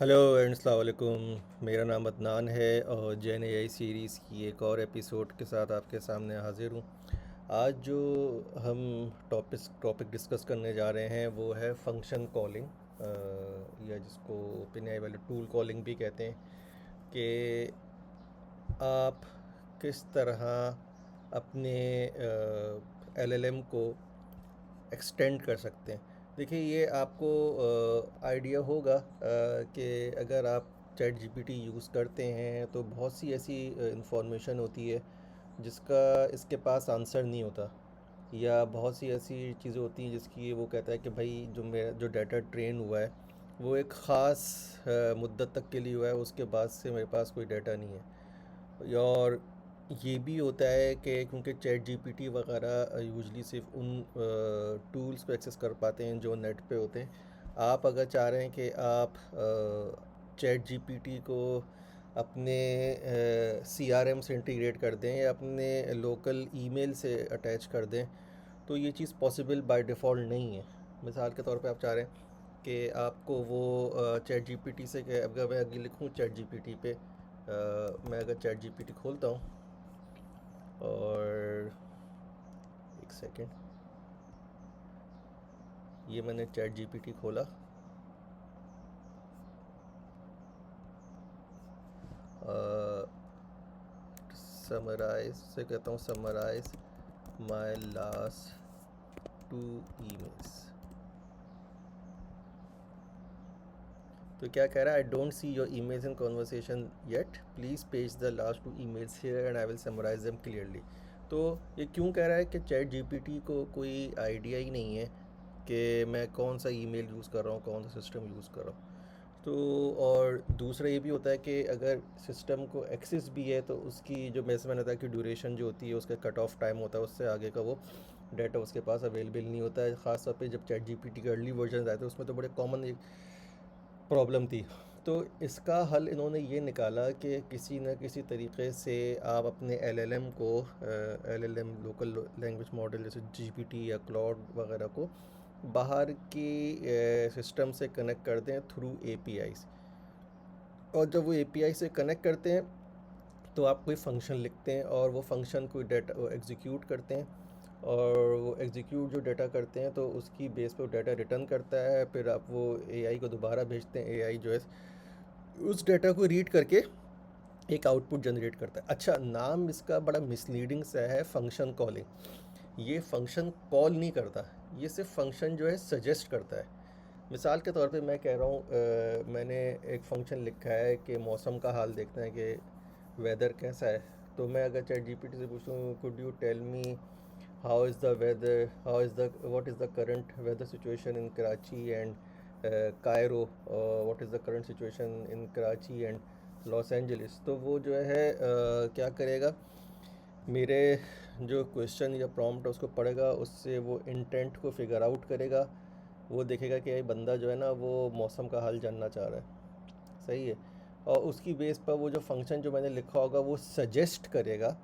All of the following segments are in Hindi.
हेलो एंड अस्सलाम वालेकुम। मेरा नाम अदनान है और जैन एआई सीरीज़ की एक और एपिसोड के साथ आपके सामने हाजिर हूँ। आज जो हम टॉपिक डिस्कस करने जा रहे हैं वो है फंक्शन कॉलिंग, या जिसको ओपन एआई वाले टूल कॉलिंग भी कहते हैं। कि आप किस तरह अपने एलएलएम को एक्सटेंड कर सकते हैं। देखिए, ये आपको आइडिया होगा कि अगर आप चैट जीपीटी यूज़ करते हैं तो बहुत सी ऐसी इंफॉर्मेशन होती है जिसका इसके पास आंसर नहीं होता, या बहुत सी ऐसी चीज़ें होती हैं जिसकी वो कहता है कि भाई जो मेरा जो डाटा ट्रेन हुआ है वो एक ख़ास मुद्दत तक के लिए हुआ है, उसके बाद से मेरे पास कोई डाटा नहीं है। और ये भी होता है कि क्योंकि चैट जीपीटी वगैरह यूजली सिर्फ उन टूल्स को एक्सेस कर पाते हैं जो नेट पे होते हैं। आप अगर चाह रहे हैं कि आप चैट जीपीटी को अपने सीआरएम से इंटीग्रेट कर दें या अपने लोकल ईमेल से अटैच कर दें, तो ये चीज़ पॉसिबल बाय डिफ़ॉल्ट नहीं है। मिसाल के तौर पे आप चाह रहे हैं कि आपको वो चैट जीपीटी से, अगर मैं अगर लिखूँ चैट जीपीटी पे, मैं अगर चैट जीपीटी खोलता हूँ और एक सेकेंड, ये मैंने चैट जीपीटी खोला। समराइज से कहता हूँ, समराइज माय लास्ट 2 emails। तो क्या कह रहा है? I don't see your emails in conversation yet, please page the last 2 emails here and I will summarize them clearly. तो ये क्यों कह रहा है कि चैट जीपीटी को कोई आइडिया ही नहीं है कि मैं कौन सा ईमेल यूज़ कर रहा हूँ, कौन सा सिस्टम यूज़ कर रहा हूँ। तो और दूसरा ये भी होता है कि अगर सिस्टम को एक्सेस भी है तो उसकी जो मैंने बताया कि ड्यूरेशन जो होती है, उसका कट ऑफ टाइम होता है, उससे आगे का वो डाटा उसके पास अवेलेबल नहीं होता है। ख़ास तौर पे जब चैट जीपीटी के अर्ली वर्जन आए थे उसमें तो बड़े कॉमन एक प्रॉब्लम थी। तो इसका हल इन्होंने ये निकाला कि किसी न किसी तरीके से आप अपने एलएलएम को, एलएलएम लोकल लैंग्वेज मॉडल जैसे जीपीटी या क्लाउड वगैरह को बाहर की सिस्टम से कनेक्ट कर दें थ्रू एपीआईज़। और जब वो एपीआई से कनेक्ट करते हैं तो आप कोई फ़ंक्शन लिखते हैं और वो फ़ंक्शन कोई डाटा एग्जीक्यूट करते हैं, और वो एग्जीक्यूट जो डाटा करते हैं तो उसकी बेस पे वो डाटा रिटर्न करता है। फिर आप वो एआई को दोबारा भेजते हैं, एआई जो है उस डाटा को रीड करके एक आउटपुट जनरेट करता है। अच्छा, नाम इसका बड़ा मिसलीडिंग सा है, फंक्शन कॉलिंग। ये फंक्शन कॉल नहीं करता, ये सिर्फ फंक्शन जो है सजेस्ट करता है। मिसाल के तौर पे मैं कह रहा हूँ, मैंने एक फ़ंक्शन लिखा है कि मौसम का हाल देखना है कि वेदर कैसा है। तो मैं अगर चैट जीपीटी से पूछूँ, could you tell me how is the weather, how is the what is the current weather situation in Karachi and Cairo, what is the current situation in Karachi and Los Angeles, तो वो जो है क्या करेगा, मेरे जो क्वेश्चन या प्रॉम्प्ट है उसको पढ़ेगा, उससे वो इंटेंट को फिगर आउट करेगा। वो देखेगा कि ये बंदा जो है ना वो मौसम का हाल जानना चाह रहा है, सही है। और उसकी बेस पर वो जो फंक्शन जो मैंने लिखा होगा वो सजेस्ट करेगा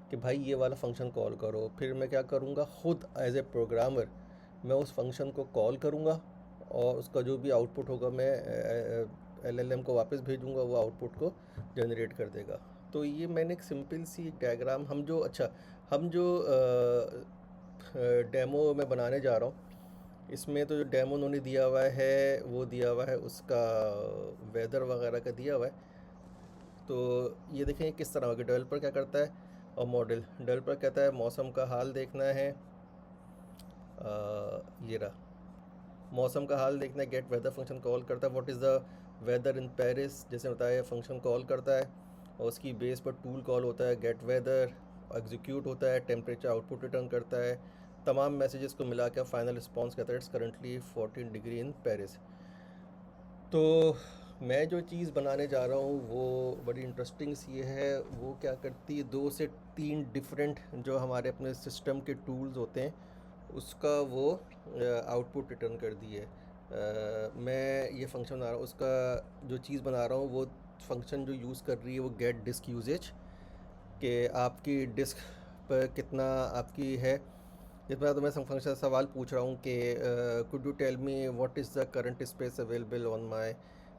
कि भाई ये वाला फंक्शन कॉल करो। फिर मैं क्या करूँगा, ख़ुद एज ए प्रोग्रामर मैं उस फंक्शन को कॉल करूँगा और उसका जो भी आउटपुट होगा मैं एलएलएम को वापस भेजूँगा, वो आउटपुट को जनरेट कर देगा। तो ये मैंने एक सिंपल सी डायग्राम, हम जो डेमो में बनाने जा रहा हूँ, इसमें तो जो डेमो उन्होंने दिया हुआ है वो दिया हुआ है उसका वेदर वगैरह का दिया हुआ है। तो ये देखें किस तरह होगा। डेवलपर क्या करता है, और मॉडल डेवलपर कहता है मौसम का हाल देखना है, ये रहा मौसम का हाल देखना है, गेट वेदर फंक्शन कॉल करता है, what is the weather in Paris जैसे बताया, फंक्शन कॉल करता है और उसकी बेस पर टूल कॉल होता है, गेट वेदर एग्जीक्यूट होता है, टेम्परेचर आउटपुट रिटर्न करता है, तमाम मैसेजेस को मिला के फाइनल रिस्पॉन्स कहता है it's currently 14 degree in Paris. तो मैं जो चीज़ बनाने जा रहा हूँ वो बड़ी इंटरेस्टिंग सी है। वो क्या करती है, 2 से 3 डिफरेंट जो हमारे अपने सिस्टम के टूल्स होते हैं उसका वो आउटपुट रिटर्न कर दिए। मैं ये फंक्शन बना रहा हूँ, उसका जो चीज़ बना रहा हूँ वो फंक्शन जो यूज़ कर रही है वो गेट डिस्क यूजेज, कि आपकी डिस्क पर कितना आपकी है। इसमें तो मैं फंक्शन सवाल पूछ रहा हूँ कि could you tell me what is the current space available on my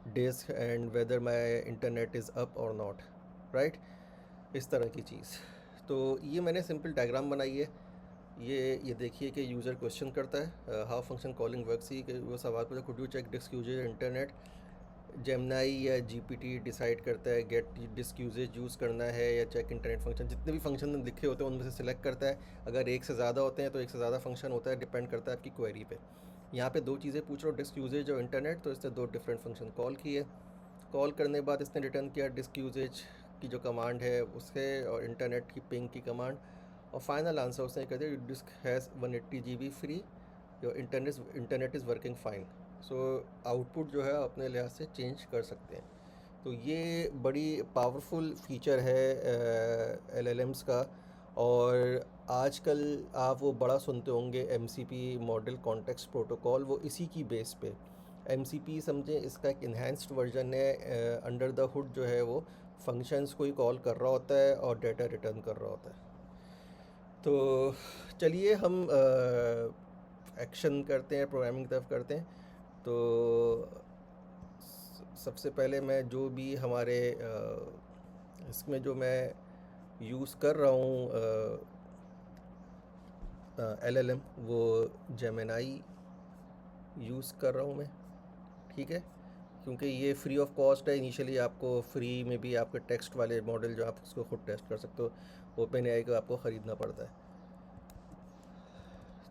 disk and whether my internet is up और नॉट, राइट, इस तरह की चीज़। तो ये मैंने सिंपल डायग्राम बनाई है। ये देखिए कि यूज़र क्वेश्चन करता है हाउ फंक्शन कॉलिंग वर्क्स, ही कि वो सवाल पूछा could you check disk usage internet. Gemini या जीपीटी डिसाइड करता है गेट डिस्क यूजेज यूज़ करना है या चेक इंटरनेट फंक्शन, जितने भी फंक्शन लिखे होते हैं उनमें से सिलेक्ट करता है। अगर एक से ज़्यादा होते हैं तो एक से ज़्यादा फंक्शन होता है, डिपेंड करता है आपकी क्वेरी पे। यहाँ पे दो चीज़ें पूछ रहा हूँ, डिस्क यूजेज और इंटरनेट, तो इसने दो डिफरेंट फंक्शन कॉल किए। कॉल करने के बाद इसने रिटर्न किया डिस्क यूजेज की जो कमांड है उससे और इंटरनेट की पिंग की कमांड, और फाइनल आंसर उसने कह दिया disk has 180 GB free, your internet is working fine. So output जो है अपने लिहाज से चेंज कर सकते हैं। तो ये बड़ी पावरफुल फीचर है LLMs का। और आजकल आप वो बड़ा सुनते होंगे MCP मॉडल कॉन्टेक्स्ट प्रोटोकॉल, वो इसी की बेस पे MCP समझें, इसका एक इन्हेंस्ड वर्जन है। अंडर द हुड जो है वो फंक्शंस को ही कॉल कर रहा होता है और डेटा रिटर्न कर रहा होता है। तो चलिए हम एक्शन करते हैं, प्रोग्रामिंग की तरफ करते हैं। तो सबसे पहले मैं जो भी हमारे इसमें जो मैं यूज़ कर रहा हूँ LLM, वो जेमिनाई यूज़ कर रहा हूँ मैं, ठीक है, क्योंकि ये फ्री ऑफ कॉस्ट है। इनिशियली आपको फ्री में भी आपके टेक्स्ट वाले मॉडल जो आप उसको खुद टेस्ट कर सकते हो, ओपन एआई को आपको ख़रीदना पड़ता है।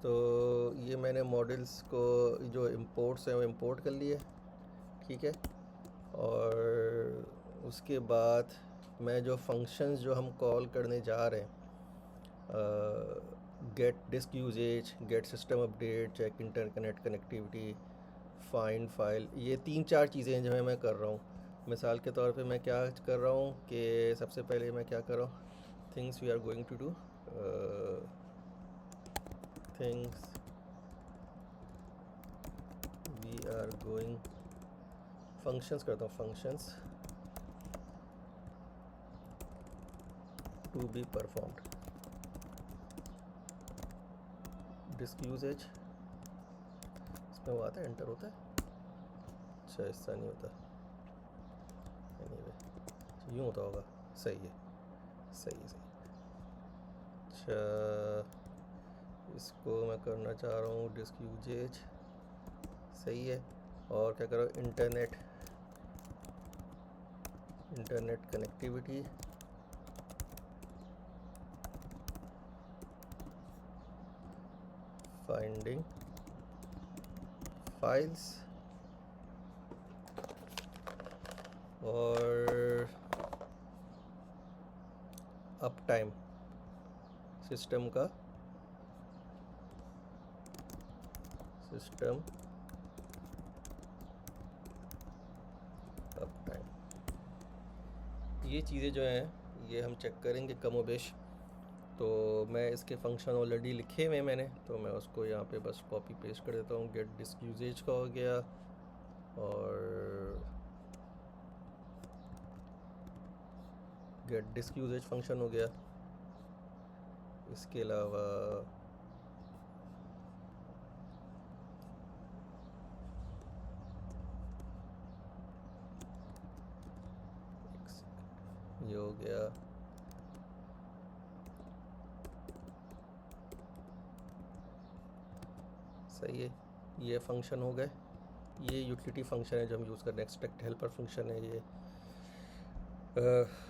तो ये मैंने मॉडल्स को जो इंपोर्ट्स हैं वो इंपोर्ट कर लिए, ठीक है। और उसके बाद मैं जो फंक्शंस जो हम कॉल करने जा रहे हैं, get disk usage, get system update, check interconnect connectivity, find file, ये 3-4 चीज़ें जो है मैं कर रहा हूँ। मिसाल के तौर पे मैं क्या कर रहा हूँ कि सबसे पहले मैं क्या कर रहा हूँ, things we are going to do, things we are going, functions करता हूँ, functions to be performed, disk usage, इसमें वो आता है एंटर होता है, अच्छा ऐसा नहीं होता, एनीवे यूँ होता होगा, सही है, सही है, सही। अच्छा इसको मैं करना चाह रहा हूँ डिस्क यूजेज, सही है। और क्या करो, इंटरनेट कनेक्टिविटी, फाइंडिंग फाइल्स, और अप टाइम सिस्टम का, सिस्टम अप टाइम, ये चीज़ें जो हैं ये हम चेक करेंगे कमोबेश। तो मैं इसके फंक्शन ऑलरेडी लिखे हुए मैंने, तो मैं उसको यहाँ पे बस कॉपी पेस्ट कर देता हूँ। गेट डिस्क यूजेज का हो गया, और गेट डिस्क यूजेज फंक्शन हो गया। इसके अलावा ये हो गया, सही है, ये फंक्शन हो गए। ये यूटिलिटी फंक्शन है जो हम यूज़ कर रहे हैं, एक्सपेक्ट हेल्पर फंक्शन है ये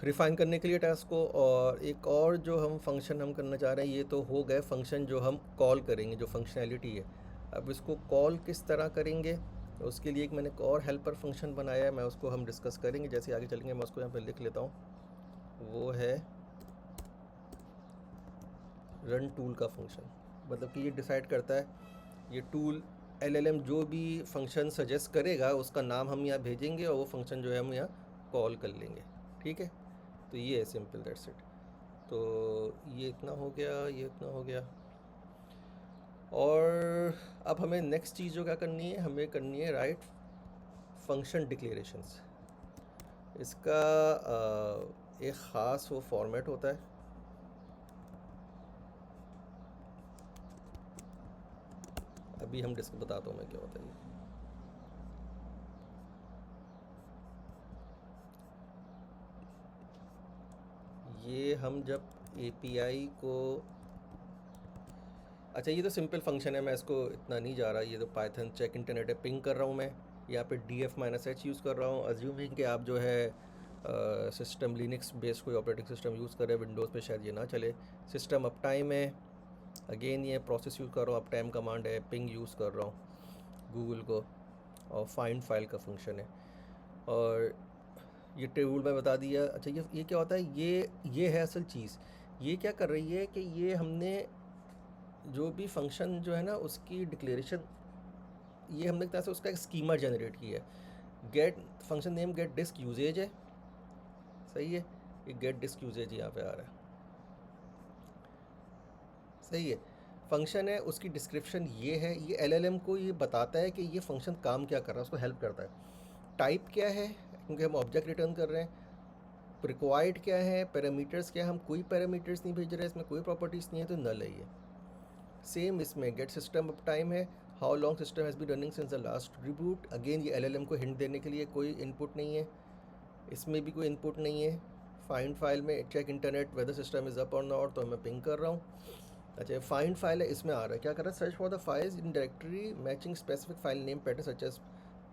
रिफ़ाइन करने के लिए टास्क को। और एक और जो हम फंक्शन हम करना चाह रहे हैं, ये तो हो गए फंक्शन जो हम कॉल करेंगे, जो फंक्शनैलिटी है। अब इसको कॉल किस तरह करेंगे, तो उसके लिए एक मैंने एक और हेल्पर फंक्शन बनाया है, मैं उसको हम डिस्कस करेंगे जैसे आगे चलेंगे। मैं उसको यहाँ पे लिख लेता हूँ, वो है रन टूल का फंक्शन। मतलब कि ये डिसाइड करता है, ये टूल LLM जो भी फंक्शन सजेस्ट करेगा उसका नाम हम यहाँ भेजेंगे और वो फंक्शन जो है हम यहाँ कॉल कर लेंगे, ठीक है। तो ये है सिंपल, दैट्स इट। तो ये इतना हो गया, ये इतना हो गया। और अब हमें नेक्स्ट चीज़ जो क्या करनी है, हमें करनी है राइट फंक्शन डिक्लेरेशंस। इसका एक ख़ास वो फॉर्मेट होता है, अभी हम बताता हूँ मैं क्या होता है ये। ये हम जब API को, अच्छा ये तो सिंपल फंक्शन है, मैं इसको इतना नहीं जा रहा, ये तो पाइथन चेक इंटरनेट है, पिंग कर रहा हूँ मैं यहाँ पे df-h यूज़ कर रहा हूँ, अज्यूमिंग कि आप जो है सिस्टम लिनक्स बेस्ड कोई ऑपरेटिंग सिस्टम यूज़ कर रहे हैं, विंडोज़ पे शायद ये ना चले। सिस्टम अप टाइम है, अगेन ये प्रोसेस यूज़ कर रहा हूँ, अप टाइम कमांड है, पिंग यूज़ कर रहा हूँ गूगल को, और फाइंड फाइल का फंक्शन है, और ये टेबल में बता दिया। अच्छा ये क्या होता है, ये है असल चीज़। ये क्या कर रही है कि ये हमने जो भी फंक्शन जो है ना उसकी डिक्लेरेशन, ये हमने एक तरह से उसका एक स्कीमा जनरेट किया है। Get function name get disk usage है, सही है, ये गेट डिस्क यूजेज यहाँ पे आ रहा है, सही है। फंक्शन है, उसकी डिस्क्रिप्शन ये है, ये LLM को ये बताता है कि ये फंक्शन काम क्या कर रहा है, उसको हेल्प करता है। टाइप क्या है, क्योंकि हम ऑब्जेक्ट रिटर्न कर रहे हैं। रिक्वायर्ड क्या है, पैरामीटर्स क्या है, हम कोई पैरामीटर्स नहीं भेज रहे हैं, इसमें कोई प्रॉपर्टीज़ नहीं है, तो नल है ये। सेम इसमें गेट सिस्टम अप टाइम है, how long system has be running since the last reboot, again ये LLM को हिंट देने के लिए कोई इनपुट नहीं है, इसमें भी कोई इनपुट नहीं है। फाइंड फाइल में check internet whether system is up और नॉट, तो मैं पिंग कर रहा हूँ। अच्छा फाइंड फाइल है, इसमें आ रहा है क्या कर रहा है, search for the files in directory matching specific file name pattern such as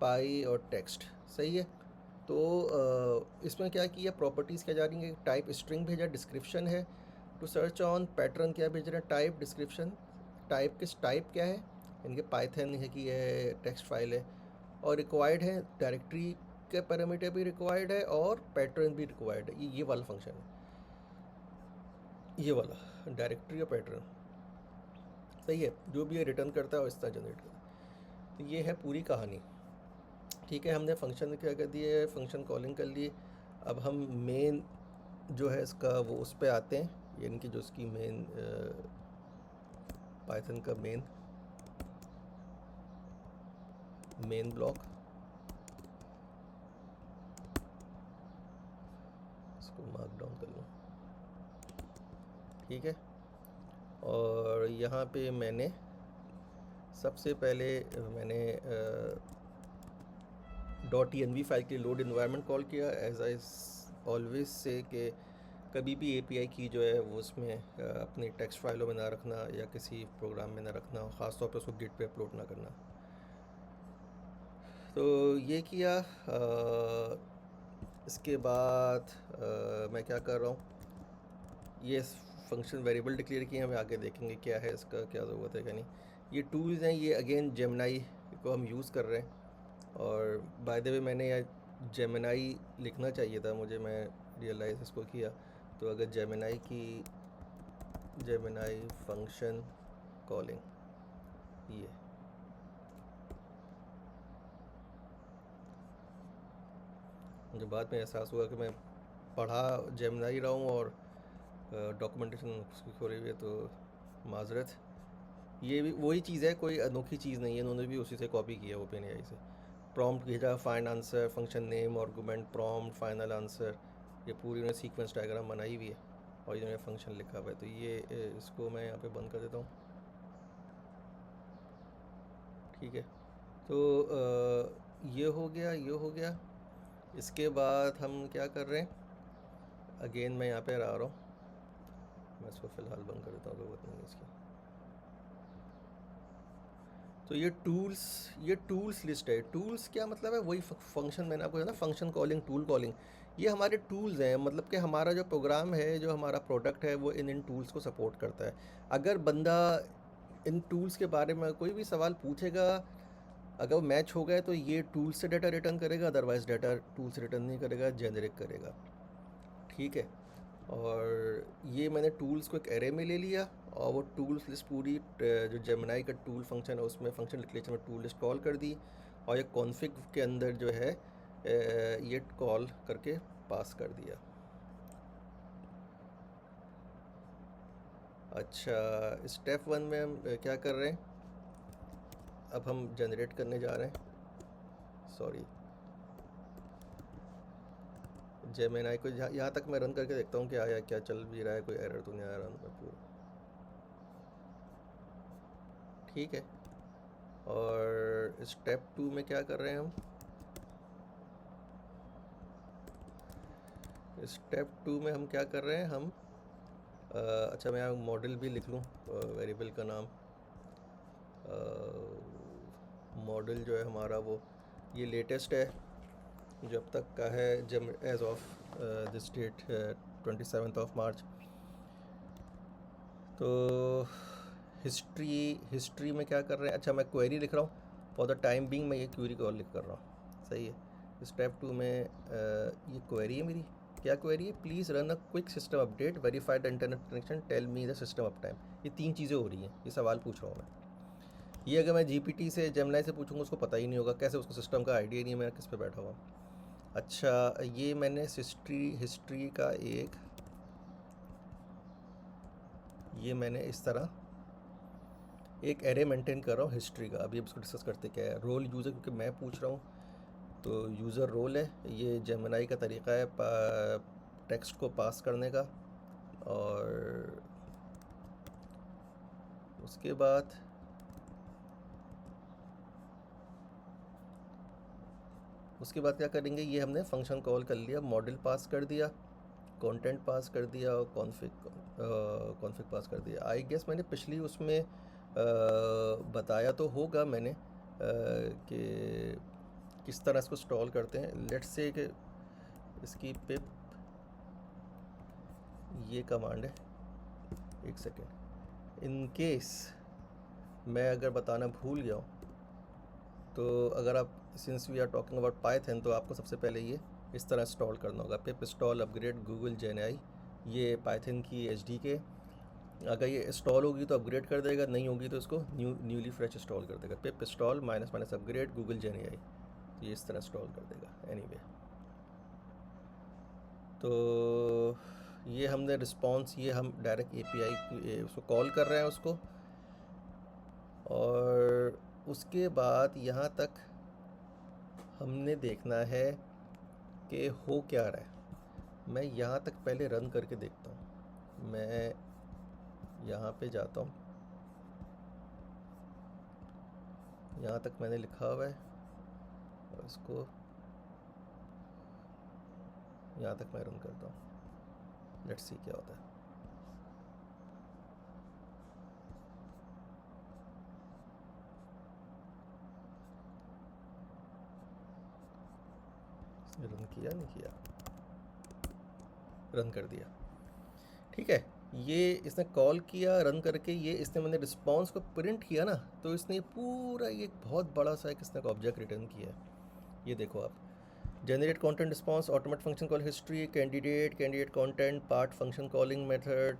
py और टेक्स्ट, सही है। तो इसमें क्या किया, प्रॉपर्टीज़ क्या जा रही है, टाइप स्ट्रिंग भेजा, डिस्क्रिप्शन है, टू सर्च ऑन पैटर्न क्या भेज रहे हैं, टाइप डिस्क्रिप्शन, टाइप किस टाइप क्या है, इनके पाइथन है कि है टेक्स्ट फाइल है, और रिक्वायर्ड है डायरेक्टरी के पैरामीटर भी रिक्वायर्ड है और पैटर्न भी रिक्वायर्ड है। ये वाला फंक्शन है, ये वाला डायरेक्टरी और पैटर्न, सही है। जो भी ये रिटर्न करता है और इस तरह जनरेट करता है। तो ये है पूरी कहानी, ठीक है। हमने फंक्शन क्या कर दिए, फंक्शन कॉलिंग कर लिए। अब हम मेन जो है इसका वो उस पर आते हैं, यानी कि जो इसकी मेन पाइथन का मेन ब्लॉक, इसको मार्क डाउन कर लूँ, ठीक है। और यहाँ पे मैंने सबसे पहले मैंने .env फाइल के लिए लोड इन्वायरमेंट कॉल किया, एज आई ऑलवेज से कि कभी भी API की जो है वो उसमें अपनी टेक्स्ट फाइलों में ना रखना या किसी प्रोग्राम में ना रखना, ख़ास तौर पे उसको गिट पे अपलोड ना करना। तो ये किया। इसके बाद मैं क्या कर रहा हूँ, ये फंक्शन वेरिएबल डिक्लेयर किए, हमें आगे देखेंगे क्या है इसका, क्या ज़रूरत है क्या नहीं। ये टूल्स हैं, ये अगेन जेमिनाई को हम यूज़ कर रहे हैं, और बाय द वे मैंने यार जेमिनाई लिखना चाहिए था मुझे, मैं रियलाइज़ इसको किया। तो अगर जेमिनाई फंक्शन कॉलिंग, ये मुझे बाद में एहसास हुआ कि मैं पढ़ा जेमिनाई रहा हूँ और डॉक्यूमेंटेशन उसकी हो रही है, तो माजरत। ये भी वही चीज़ है, कोई अनोखी चीज़ नहीं है, उन्होंने भी उसी से कॉपी किया OpenAI से। प्रॉम्प्ट भेजा, find answer, function name, argument, prompt, final answer, ये पूरी उन्होंने सीक्वेंस डायग्राम बनाई हुई है, और इन्होंने फंक्शन लिखा हुआ है। तो ये इसको मैं यहाँ पे बंद कर देता हूँ, ठीक है। तो ये हो गया, ये हो गया। इसके बाद हम क्या कर रहे हैं, अगेन मैं यहाँ पे आ रहा हूँ, मैं इसको फ़िलहाल बंद कर देता हूँ, ज़रूरत नहीं है इसकी। तो ये टूल्स लिस्ट है। टूल्स क्या मतलब है, वही फंक्शन मैंने आपको ना, फंक्शन कॉलिंग, टूल कॉलिंग, ये हमारे टूल्स हैं। मतलब कि हमारा जो प्रोग्राम है, जो हमारा प्रोडक्ट है, वो इन टूल्स को सपोर्ट करता है। अगर बंदा इन टूल्स के बारे में कोई भी सवाल पूछेगा, अगर वो मैच हो गए तो ये टूल से डाटा रिटर्न करेगा, अदरवाइज़ डाटा टूल से रिटर्न नहीं करेगा, जेनरिक करेगा, ठीक है। और ये मैंने टूल्स को एक एरे में ले लिया, और वो टूल्स लिस्ट पूरी जो जेमिनाई का टूल फंक्शन है उसमें फंक्शन डिक्लेरेशन में टूल लिस्ट कॉल कर दी, और ये कॉन्फ़िग के अंदर जो है ये कॉल करके पास कर दिया। अच्छा स्टेप 1 में हम क्या कर रहे हैं, अब हम जनरेट करने जा रहे हैं, सॉरी जेमिनाई को, यहाँ तक मैं रन करके देखता हूँ कि आया क्या, चल भी रहा है, कोई एरर तो नहीं आ रहा पूरा, ठीक है। और स्टेप 2 में क्या कर रहे हैं हम, स्टेप 2 में हम क्या कर रहे हैं, हम अच्छा मैं मॉडल भी लिख लूँ, वेरिएबल का नाम मॉडल जो है हमारा वो ये लेटेस्ट है जो अब तक का है, जब एज ऑफ दिस डेट 27 मार्च। तो हिस्ट्री में क्या कर रहे हैं, अच्छा मैं क्वेरी लिख रहा हूँ, फॉर द टाइम बीइंग मैं ये क्वेरी कॉल लिख कर रहा हूँ, सही है। स्टेप 2 में ये क्वेरी है मेरी, क्या क्वेरी है, please run a quick system update, verify the internet connection, tell me the system up time. ये 3 चीज़ें हो रही हैं, ये सवाल पूछ रहा हूँ मैं। ये अगर मैं जीपीटी से जेमिनी से पूछूंगा उसको पता ही नहीं होगा, कैसे, उसको सिस्टम का आइडिया नहीं है मैं किस पे बैठा हुआ। अच्छा ये मैंने हिस्ट्री का ये मैंने इस तरह एक एरे मेंटेन कर रहा हूँ हिस्ट्री का। अभी इसको डिस्कस करते क्या है, रोल यूज़र, क्योंकि मैं पूछ रहा हूँ तो यूज़र रोल है। ये जेमिनी का तरीका है टेक्स्ट को पास करने का। और उसके बाद क्या करेंगे, ये हमने फंक्शन कॉल कर लिया, मॉडल पास कर दिया, कंटेंट पास कर दिया और कॉन्फ़िग पास कर दिया। आई गेस मैंने पिछली उसमें बताया तो होगा मैंने कि किस तरह इसको इंस्टॉल करते हैं। लेट्स से कि इसकी पिप ये कमांड है, एक सेकेंड, इन केस मैं अगर बताना भूल गया हूँ तो अगर आप, since we are talking about Python, तो आपको सबसे पहले ये इस तरह इंस्टॉल करना होगा, पिप इंस्टॉल अपग्रेड गूगल जेनआई, ये पाइथन की एचडीके। अगर ये इंस्टॉल होगी तो अपग्रेड कर देगा, नहीं होगी तो इसको न्यूली फ्रेश इंस्टॉल कर देगा। Pip install minus minus upgrade Google genai, तो ये इस तरह इंस्टॉल कर देगा। एनीवे तो ये हमने रिस्पॉन्स, ये हम डायरेक्ट एपीआई उसको कॉल कर रहे हैं उसको। और उसके बाद यहाँ तक हमने देखना है कि हो क्या रहा है। मैं यहाँ तक पहले रन करके देखता हूँ। मैं यहाँ पे जाता हूँ, यहाँ तक मैंने लिखा हुआ है और इसको यहाँ तक मैं रन करता हूँ। लेट्स सी क्या होता है। रन किया, नहीं किया, रन कर दिया, ठीक है। ये इसने कॉल किया, रन करके ये इसने मैंने रिस्पॉन्स को प्रिंट किया ना, तो इसने पूरा ये बहुत बड़ा सा एक इसने ऑब्जेक्ट रिटर्न किया है। ये देखो आप, generate content response, automate function call history, candidate content, part function calling method,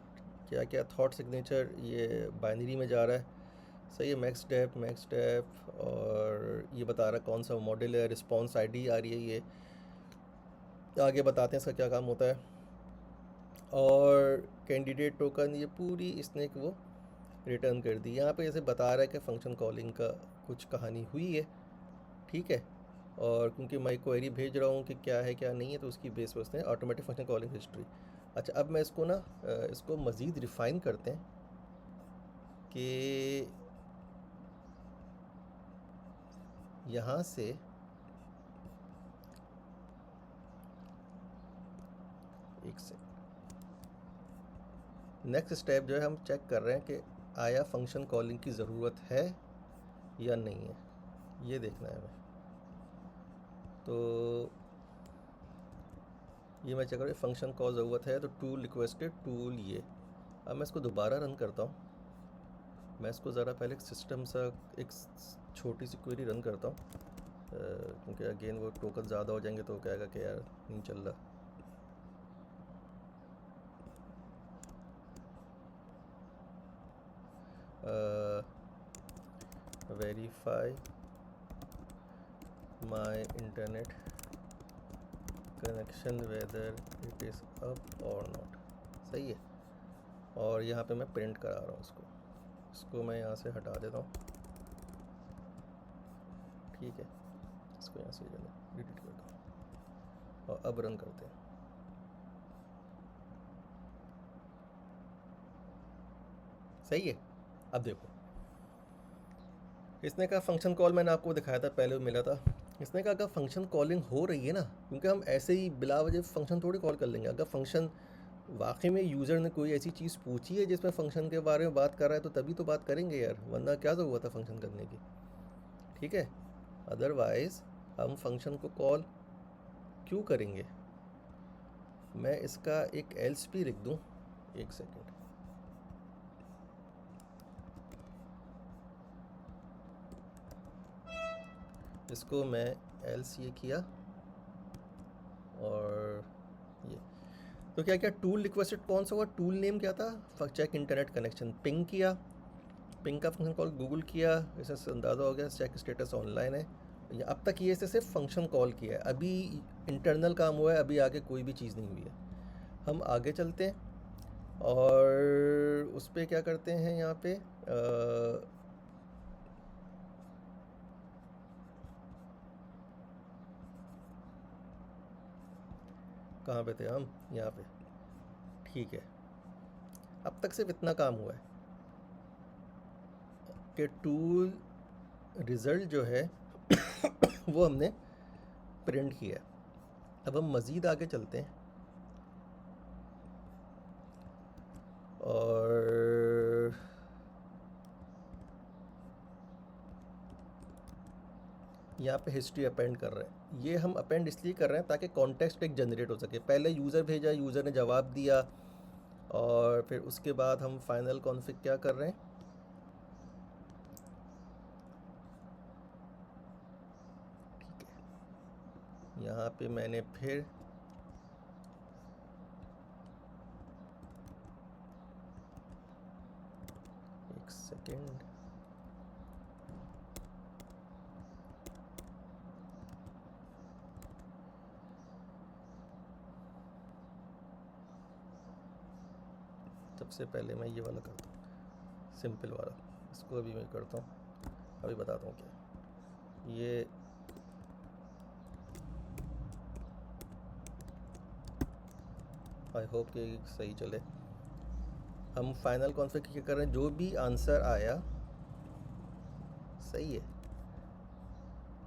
क्या क्या थॉट सिग्नेचर, ये बाइनरी में जा रहा है, सही है। मैक्स स्टेप और ये बता रहा है कौन सा मॉडल है, रिस्पॉन्स आईडी आ रही है, ये आगे बताते हैं इसका क्या काम होता है। और कैंडिडेट टोकन, ये पूरी इसने एक वो रिटर्न कर दी। यहाँ पे जैसे बता रहा है कि फंक्शन कॉलिंग का कुछ कहानी हुई है, ठीक है। और क्योंकि मैं क्वेरी भेज रहा हूँ कि क्या है क्या नहीं है, तो उसकी बेस पर उसने ऑटोमेटिक फंक्शन कॉलिंग हिस्ट्री। अच्छा अब मैं इसको ना इसको मज़ीद रिफ़ाइन करते हैं कि यहाँ से एक से नेक्स्ट स्टेप जो है, हम चेक कर रहे हैं कि आया फंक्शन कॉलिंग की ज़रूरत है या नहीं है, ये देखना है हमें। तो ये मैं चेक कर रहा हूँ, फंक्शन कॉल ज़रूरत है तो टूल रिक्वेस्टेड टूल ये। अब मैं इसको दोबारा रन करता हूँ। मैं इसको ज़रा पहले एक सिस्टम सा एक छोटी सी क्वेरी रन करता हूँ, क्योंकि अगेन वो टोकन ज़्यादा हो जाएंगे तो कहेगा कि यार नहीं चल रहा। Verify my internet connection whether it is up और नॉट, सही है। और यहाँ पे मैं प्रिंट करा रहा हूँ इसको मैं यहाँ से हटा देता हूँ, ठीक है। इसको यहाँ से डिलीट करता हूँ और अब रन करते हैं। सही है। अब देखो, इसने का फंक्शन कॉल मैंने आपको दिखाया था, पहले मिला था इसने कहा अगर फंक्शन कॉलिंग हो रही है ना, क्योंकि हम ऐसे ही बिला वजह फंक्शन थोड़ी कॉल कर लेंगे। अगर फंक्शन वाकई में यूज़र ने कोई ऐसी चीज़ पूछी है जिसमें फ़ंक्शन के बारे में बात कर रहा है, तो तभी तो बात करेंगे यार, वरना क्या ज़रूरत है फंक्शन करने की। ठीक है, अदरवाइज़ हम फंक्शन को कॉल क्यों करेंगे। मैं इसका एक एल्स भी लिख दूँ, एक सेकेंड। इसको मैं एल्स ये किया, और ये तो क्या क्या टूल रिक्वेस्टेड कौन सा हुआ, टूल नेम क्या था, चेक इंटरनेट कनेक्शन, पिंग किया, पिंग का फंक्शन कॉल गूगल किया, इससे अंदाज़ा हो गया चेक स्टेटस ऑनलाइन है। ये अब तक ये सिर्फ फंक्शन कॉल किया है, अभी इंटरनल काम हुआ है, अभी आगे कोई भी चीज़ नहीं हुई है। हम आगे चलते हैं और उस पर क्या करते हैं यहाँ पे कहाँ पे थे हम, यहाँ पे। ठीक है, अब तक सिर्फ इतना काम हुआ है कि टूल रिज़ल्ट जो है वो हमने प्रिंट किया है। अब हम मज़ीद आगे चलते हैं और यहाँ पे हिस्ट्री अपेंड कर रहे हैं। ये हम अपेंड इसलिए कर रहे हैं ताकि कॉन्टेक्स्ट एक जनरेट हो सके। पहले यूज़र भेजा, यूज़र ने जवाब दिया, और फिर उसके बाद हम फाइनल कॉन्फ़िग क्या कर रहे हैं, ठीक है। यहाँ पे मैंने फिर एक सेकेंड, सबसे पहले मैं ये वाला करता हूँ, सिंपल वाला। इसको अभी मैं करता हूँ, अभी बताता हूँ क्या। ये आई होप कि सही चले। हम फाइनल कॉन्फ़िग क्या कर रहे हैं, जो भी आंसर आया सही है,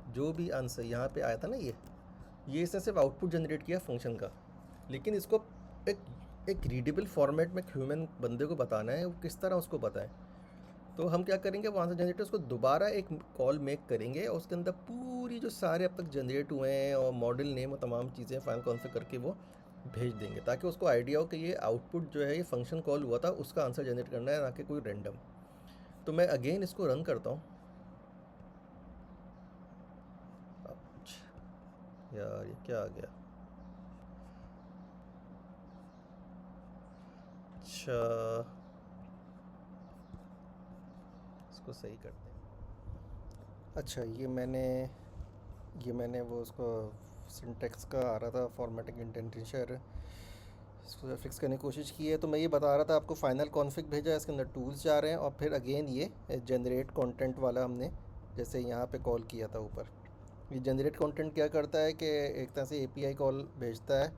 जो भी आंसर यहाँ पे आया था ना, ये इसने सिर्फ आउटपुट जनरेट किया फंक्शन का, लेकिन इसको एक रीडेबल फॉर्मेट में ह्यूमन बंदे को बताना है, वो किस तरह उसको बताएं। तो हम क्या करेंगे, वो आंसर जनरेटर उसको दोबारा एक कॉल मेक करेंगे, और उसके अंदर पूरी जो सारे अब तक जनरेट हुए हैं और मॉडल नेम और तमाम चीज़ें फाइनल कॉन्फ़िग करके वो भेज देंगे, ताकि उसको आइडिया हो कि ये आउटपुट जो है ये फंक्शन कॉल हुआ था उसका आंसर जनरेट करना है, ना कि कोई रैंडम। तो मैं अगेन इसको रन करता हूँ। यार ये क्या आ गया, अच्छा इसको सही करते हैं। अच्छा ये मैंने वो उसको सिंटेक्स का आ रहा था फॉर्मेटिंग इंडेंटेशन, इसको फिक्स करने की कोशिश की है। तो मैं ये बता रहा था आपको, फाइनल कॉन्फ़िग भेजा है, इसके अंदर टूल्स जा रहे हैं, और फिर अगेन ये जनरेट कंटेंट वाला हमने जैसे यहाँ पे कॉल किया था ऊपर। ये जनरेट कंटेंट क्या करता है कि एक तरह से एपीआई कॉल भेजता है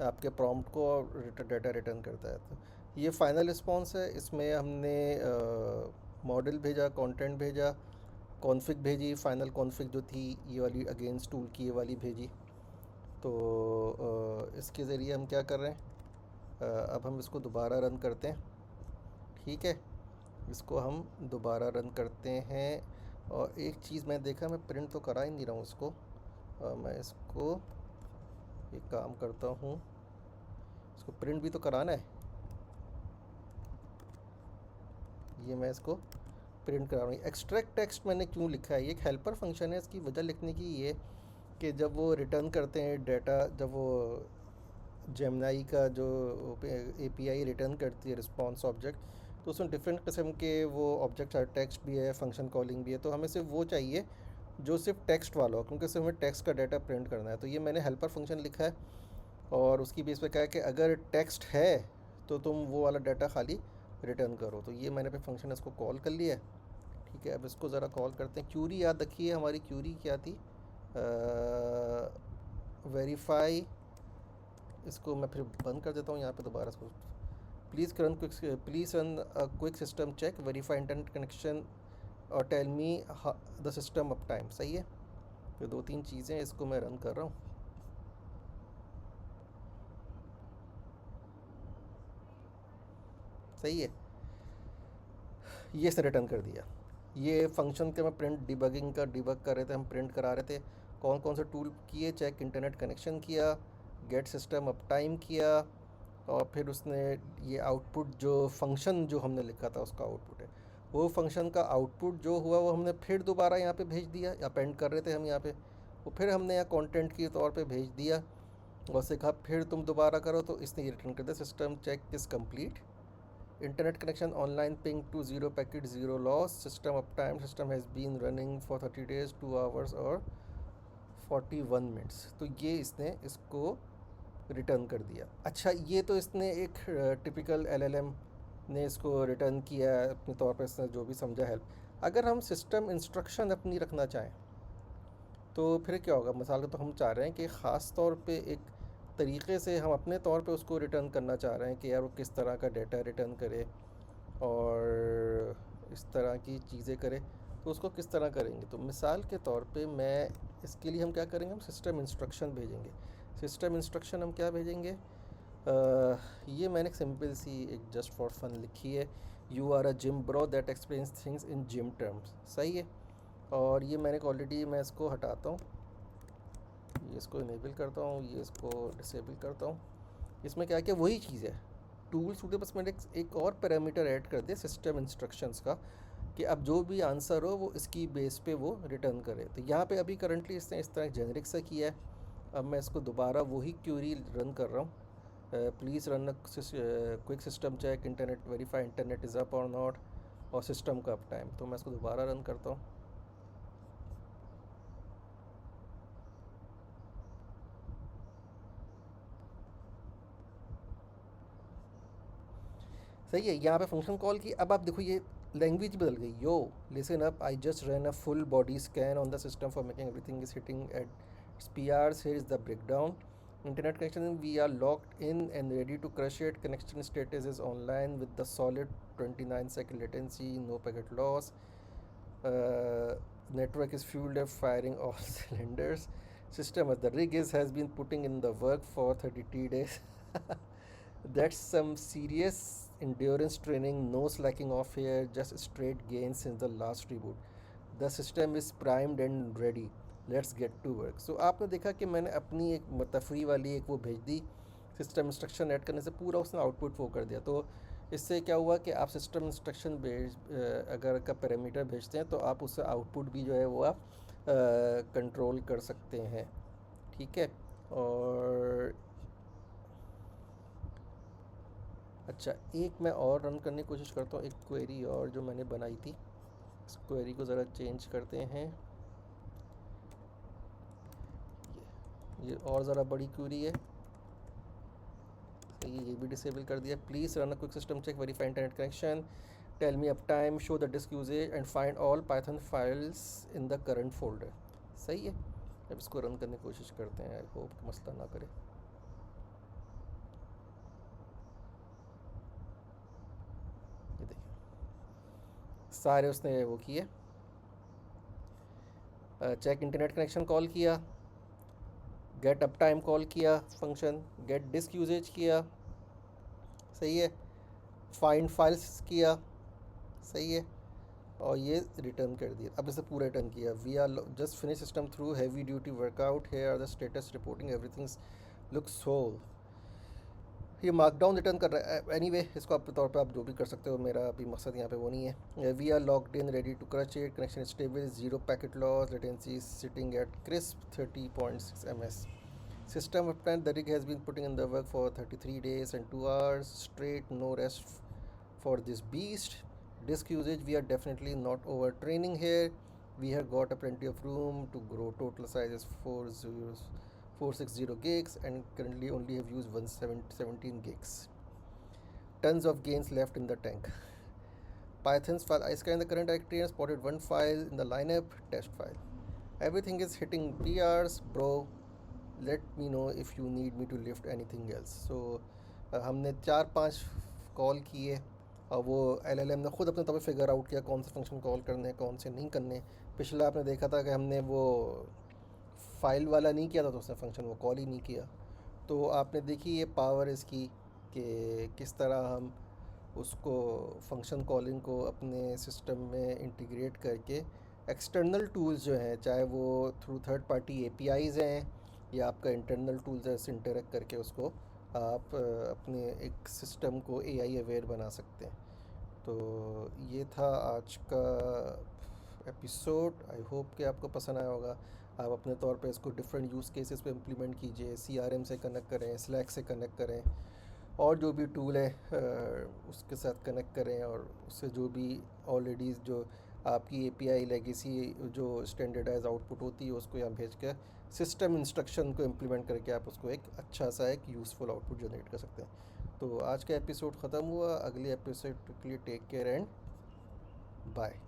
आपके प्रॉम्प्ट को, और डाटा रिटर्न करता है। तो ये फाइनल रिस्पॉन्स है, इसमें हमने मॉडल भेजा, कंटेंट भेजा, कॉन्फ़िग भेजी, फाइनल कॉन्फ़िग जो थी ये वाली अगेंस्ट टूल की ये वाली भेजी। तो इसके ज़रिए हम क्या कर रहे हैं, अब हम इसको दोबारा रन करते हैं। ठीक है, इसको हम दोबारा रन करते हैं, और एक चीज़ मैं देखा, मैं प्रिंट तो करा ही नहीं रहा हूँ इसको, मैं इसको एक काम करता हूँ, इसको प्रिंट भी तो कराना है। ये मैं इसको प्रिंट करा रहा हूँ। एक्सट्रैक्ट टेक्स्ट मैंने क्यों लिखा है, ये एक हेल्पर फंक्शन है, इसकी वजह लिखने की ये कि जब वो रिटर्न करते हैं डाटा, जब वो जेमिनी का जो एपीआई रिटर्न करती है रिस्पॉन्स ऑब्जेक्ट, तो उसमें डिफरेंट किस्म के वो ऑब्जेक्ट है, टेक्स्ट भी है, फंक्शन कॉलिंग भी है। तो हमें सिर्फ वो चाहिए जो सिर्फ टेक्स्ट वाला हो, क्योंकि सिर्फ हमें टेक्स्ट का डाटा प्रिंट करना है। तो ये मैंने हेल्पर फंक्शन लिखा है, और उसकी बेस पे कहा है कि अगर टेक्स्ट है तो तुम वो वाला डाटा खाली रिटर्न करो। तो ये मैंने पे फंक्शन इसको कॉल कर लिया है। ठीक है, अब इसको ज़रा कॉल करते हैं। क्यूरी याद रखिए, हमारी क्यूरी क्या थी, वेरीफाई। इसको मैं फिर बंद कर देता हूँ यहाँ पे दोबारा इसको। Please run quick system check, verify internet connection, और tell me the system up time. सही है, तो 2-3 चीज़ें इसको मैं रन कर रहा हूँ। सही है, ये इसने रिटर्न कर दिया। ये फंक्शन के मैं प्रिंट डिबगिंग का डिबग कर रहे थे, हम प्रिंट करा रहे थे कौन कौन से टूल किए, चेक इंटरनेट कनेक्शन किया, गेट सिस्टम अप टाइम किया, और फिर उसने ये आउटपुट जो फंक्शन जो हमने लिखा था उसका आउटपुट है, वो फंक्शन का आउटपुट जो हुआ वो हमने फिर दोबारा यहाँ पे भेज दिया। अपेंड कर रहे थे हम यहाँ पे, वो फिर हमने यहाँ कंटेंट के तौर पे भेज दिया और उससे कहा फिर तुम दोबारा करो, तो इसने ये रिटर्न कर दिया system check is complete, internet connection online ping to 0 packet 0 loss, system uptime, system has been running for 30 days 2 hours और 41 मिनट्स। तो ये इसने इसको रिटर्न कर दिया। अच्छा, ये तो इसने एक टिपिकल एलएलएम ने इसको रिटर्न किया अपने तौर पर, इसने जो भी समझा हेल्प। अगर हम सिस्टम इंस्ट्रक्शन अपनी रखना चाहें तो फिर क्या होगा? मिसाल के तो हम चाह रहे हैं कि ख़ास तौर पे एक तरीक़े से हम अपने तौर पे उसको रिटर्न करना चाह रहे हैं कि यार वो किस तरह का डेटा रिटर्न करे और इस तरह की चीज़ें करे, तो उसको किस तरह करेंगे? तो मिसाल के तौर पे मैं इसके लिए हम क्या करेंगे, हम सिस्टम इंस्ट्रक्शन भेजेंगे। सिस्टम इंस्ट्रक्शन हम क्या भेजेंगे? ये मैंने एक सिंपल सी एक जस्ट फॉर फन लिखी है, you are a gym bro that explains things in gym terms. सही है, और ये मैंने ऑलरेडी, मैं इसको हटाता हूँ, ये इसको इनेबल करता हूँ, ये इसको डिसेबल करता हूँ। इसमें क्या क्या वही चीज़ है, टूल सूटे, बस मैंने एक और पैरामीटर ऐड कर दिया सिस्टम इंस्ट्रक्शंस का, कि अब जो भी आंसर हो वो इसकी बेस पे वो रिटर्न करे। तो यहाँ पे अभी करंटली इसने इस तरह जेनरिक सा किया है। अब मैं इसको दोबारा वही क्यूरी रन कर रहा हूँ, please run quick system check, internet verify internet is up और नॉट, और सिस्टम का अप टाइम। तो मैं इसको दोबारा रन करता हूँ। सही है, यहाँ पे फंक्शन कॉल की। अब आप देखो ये लैंग्वेज बदल गई। Yo listen up, I just run a full body scan on the system for making everything is hitting at PRs. Here is the breakdown. Internet connection, we are logged in and ready to crush it. Connection status is online with the solid 29-second latency, no packet loss. Network is fueled up, firing all cylinders. System, the rig has been putting in the work for 32 days. That's some serious endurance training, no slacking off here, just straight gains since the last reboot. The system is primed and ready. Let's get to work. So आपने देखा कि मैंने अपनी एक तफरी वाली एक वो भेज दी, सिस्टम इंस्ट्रक्शन ऐड करने से पूरा उसने आउटपुट वो कर दिया। तो इससे क्या हुआ कि आप सिस्टम इंस्ट्रक्शन अगर का पैरामीटर भेजते हैं तो आप उससे आउटपुट भी जो है वो आप कंट्रोल कर सकते हैं। ठीक है, और अच्छा, एक मैं और रन करने की कोशिश करता हूँ, एक क्वेरी और जो मैंने बनाई थी, इस क्वेरी को ज़रा चेंज करते हैं। ये और ज़रा बड़ी क्वेरी है, ये भी डिसेबल कर दिया। Please run a quick system check, verify internet connection, tell me up time, show the disk usage and find all Python files in the current folder. सही है, अब इसको रन करने की कोशिश करते हैं, आई होप मसला ना करे। ये देखिए सारे उसने वो किए, चेक इंटरनेट कनेक्शन कॉल किया, गेट अप टाइम कॉल किया फंक्शन, गेट डिस्क यूजेज किया, सही है, फाइंड फाइल्स किया, सही है, और ये रिटर्न कर दिया। अब इसे पूरा रिटर्न किया, we are just finish system through heavy duty workout, here are the status reporting everything looks whole. ये मार्कडाउन रिटर्न कर रहा है। एनीवे इसको अपने तौर पे आप जो भी कर सकते हो, मेरा अभी मकसद यहाँ पे वो नहीं है। We are locked in, ready to crush it, connection stable, 0 packet loss, latency sitting at crisp 30.6 ms. System uptime, the rig has been putting in the work for 33 days and 2 hours straight, no rest for this beast. Disk usage, we are definitely not overtraining here. We have got a plenty of room to grow. Total size is 460 gigs and currently only have used 17 gigs. Tons of gains left in the tank. Python's file, I scanned the current directory and spotted one file in the lineup, test file. Everything is hitting PRs, bro. Let me know if you need me to lift anything else. So हमने 4-5 कॉल किए और वो LLM ने ख़ुद अपने तौर पर फिगर आउट किया कौन से फंक्शन कॉल करने हैं, कौन से नहीं करने। पिछला आपने देखा था कि हमने वो फाइल वाला नहीं किया था तो उसने फंक्शन वो कॉल ही नहीं किया। तो आपने देखी ये पावर इसकी कि किस तरह हम उसको फंक्शन कॉलिंग को अपने सिस्टम में इंटीग्रेट करके एक्सटर्नल टूल्स जो हैं, चाहे वो थ्रू थर्ड पार्टी एपीआईज़ हैं या आपका इंटरनल टूल्स है, उससे इंटरेक्ट करके उसको आप अपने एक सिस्टम को एआई अवेयर बना सकते हैं। तो ये था आज का एपिसोड। आई होप कि आपको पसंद आया होगा। आप अपने तौर पे इसको डिफरेंट यूज़ केसेस पे इम्प्लीमेंट कीजिए, सीआरएम से कनेक्ट करें, स्लैक से कनेक्ट करें, और जो भी टूल है उसके साथ कनेक्ट करें, और उससे जो भी ऑलरेडी जो आपकी एपीआई लेगेसी जो स्टैंडर्डाइज आउटपुट होती है उसको यहाँ भेज कर सिस्टम इंस्ट्रक्शन को इम्प्लीमेंट करके आप उसको एक अच्छा सा एक यूज़फुल आउटपुट जनरेट कर सकते हैं। तो आज का एपिसोड ख़त्म हुआ। अगले एपिसोड के लिए टेक केयर एंड बाय।